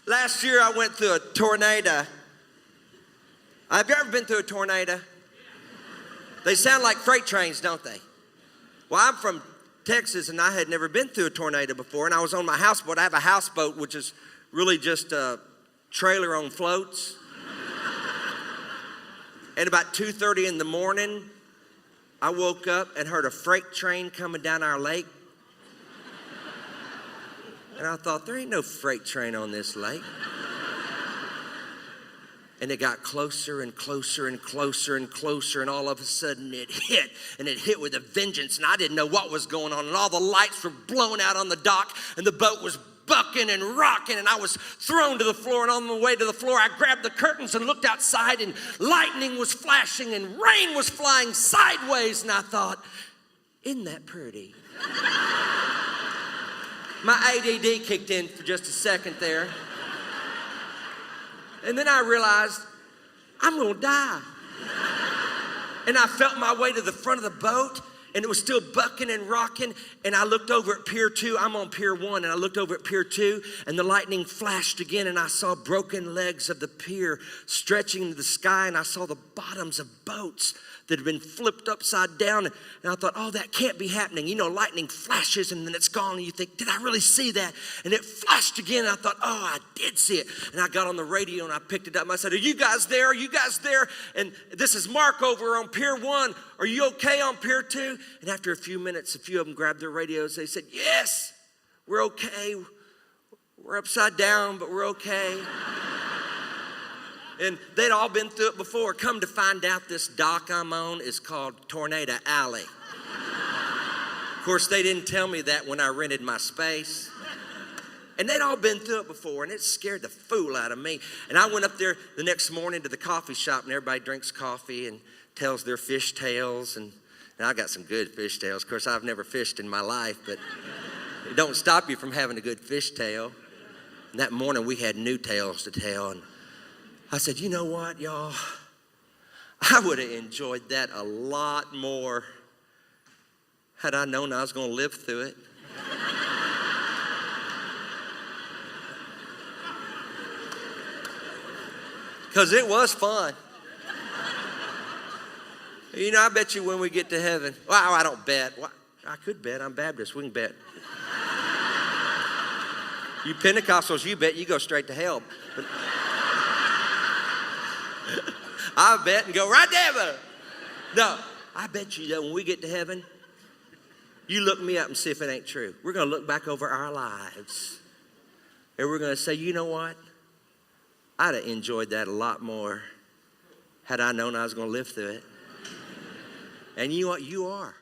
Last year I went through a tornado. Have you ever been through a tornado? They sound like freight trains, don't they? Well, I'm from Texas and I had never been through a tornado before, and I was on my houseboat. I have a houseboat, which is really just a trailer on floats. And about 2:30 in the morning, I woke up and heard a freight train coming down our lake. And I thought, there ain't no freight train on this lake. And it got closer and closer and closer and closer, and all of a sudden it hit, and it hit with a vengeance, and I didn't know what was going on, and all the lights were blown out on the dock, and the boat was bucking and rocking, and I was thrown to the floor, and on the way to the floor, I grabbed the curtains and looked outside, and lightning was flashing, and rain was flying sideways, and I thought, isn't that pretty? My ADD kicked in for just a second there. And then I realized, I'm gonna die. And I felt my way to the front of the boat, and it was still bucking and rocking, and I looked over at Pier 2. I'm on Pier 1, and I looked over at Pier 2, and the lightning flashed again, and I saw broken legs of the pier stretching into the sky, and I saw the bottoms of boats that had been flipped upside down, and I thought, oh, that can't be happening. You know, lightning flashes, and then it's gone, and you think, did I really see that? And it flashed again, and I thought, oh, I did see it. And I got on the radio, and I picked it up, and I said, are you guys there? Are you guys there? And this is Mark over on Pier 1. Are you okay on Pier 2? And after a few minutes, a few of them grabbed their radios. They said, yes, we're okay. We're upside down, but we're okay. And they'd all been through it before. Come to find out, this dock I'm on is called Tornado Alley. Of course, they didn't tell me that when I rented my space. And they'd all been through it before, and it scared the fool out of me. And I went up there the next morning to the coffee shop, and everybody drinks coffee and tells their fish tales. And I got some good fish tales. Of course, I've never fished in my life, but it don't stop you from having a good fish tale. And that morning, we had new tales to tell. And I said, you know what, y'all? I would have enjoyed that a lot more had I known I was going to live through it. Because it was fun. You know, I bet you when we get to heaven, well, I don't bet. Well, I could bet. I'm Baptist. We can bet. You Pentecostals, you bet. You go straight to hell. But I bet and go right there, brother. No, I bet you that when we get to heaven, you look me up and see if it ain't true. We're going to look back over our lives, and we're going to say, you know what? I'd have enjoyed that a lot more had I known I was going to live through it. And you know what? You are.